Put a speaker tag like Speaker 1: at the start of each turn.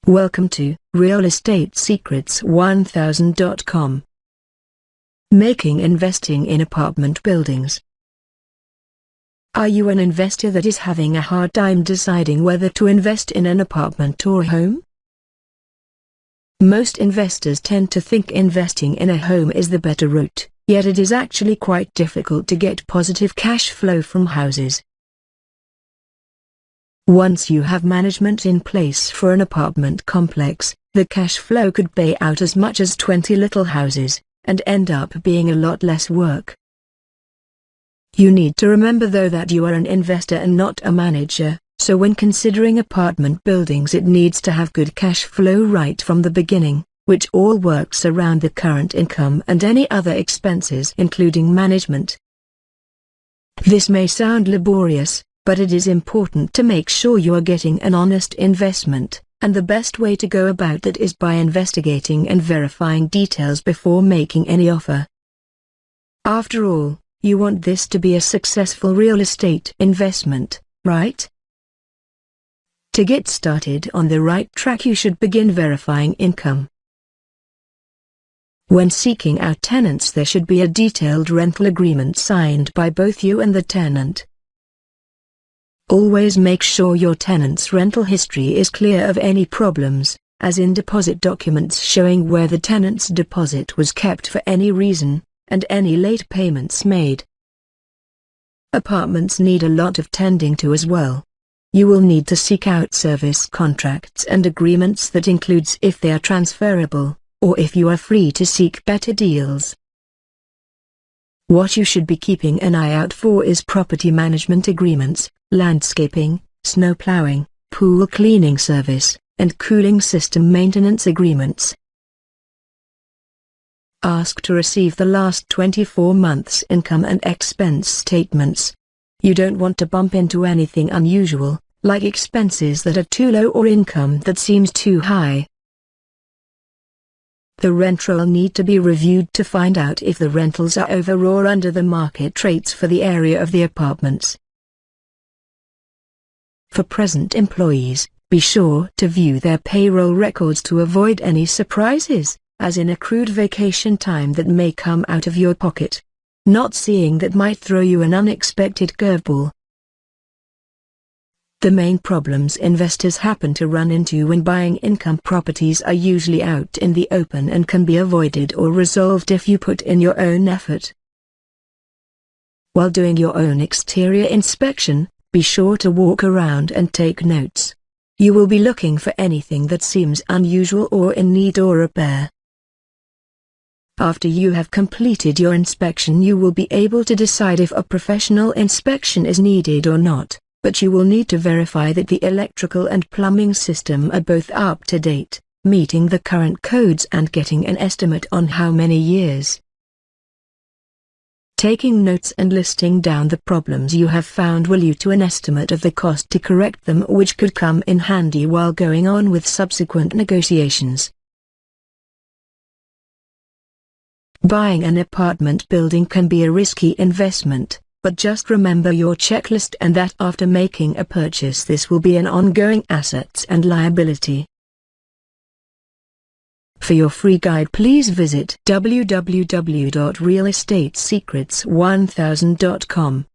Speaker 1: Welcome to RealEstateSecrets1000.com. Making investing in apartment buildings. Are you an investor that is having a hard time deciding whether to invest in an apartment or a home? Most investors tend to think investing in a home is the better route, yet it is actually quite difficult to get positive cash flow from houses. Once you have management in place for an apartment complex, the cash flow could pay out as much as 20 little houses, and end up being a lot less work. You need to remember though that you are an investor and not a manager, so when considering apartment buildings it needs to have good cash flow right from the beginning, which all works around the current income and any other expenses including management. This may sound laborious, but it is important to make sure you are getting an honest investment, and the best way to go about that is by investigating and verifying details before making any offer. After all, you want this to be a successful real estate investment, right? To get started on the right track, you should begin verifying income. When seeking out tenants, there should be a detailed rental agreement signed by both you and the tenant. Always make sure your tenant's rental history is clear of any problems, as in deposit documents showing where the tenant's deposit was kept for any reason, and any late payments made. Apartments need a lot of tending to as well. You will need to seek out service contracts and agreements that includes if they are transferable, or if you are free to seek better deals. What you should be keeping an eye out for is property management agreements, landscaping, snow plowing, pool cleaning service, and cooling system maintenance agreements. Ask to receive the last 24 months' income and expense statements. You don't want to bump into anything unusual, like expenses that are too low or income that seems too high. The rent roll need to be reviewed to find out if the rentals are over or under the market rates for the area of the apartments. For present employees, be sure to view their payroll records to avoid any surprises, as in accrued vacation time that may come out of your pocket. Not seeing that might throw you an unexpected curveball. The main problems investors happen to run into when buying income properties are usually out in the open and can be avoided or resolved if you put in your own effort. While doing your own exterior inspection, be sure to walk around and take notes. You will be looking for anything that seems unusual or in need of repair. After you have completed your inspection, you will be able to decide if a professional inspection is needed or not, but you will need to verify that the electrical and plumbing system are both up to date, meeting the current codes and getting an estimate on how many years. Taking notes and listing down the problems you have found will lead to an estimate of the cost to correct them, which could come in handy while going on with subsequent negotiations. Buying an apartment building can be a risky investment, but just remember your checklist and that after making a purchase this will be an ongoing assets and liability. For your free guide, please visit www.realestatesecrets1000.com.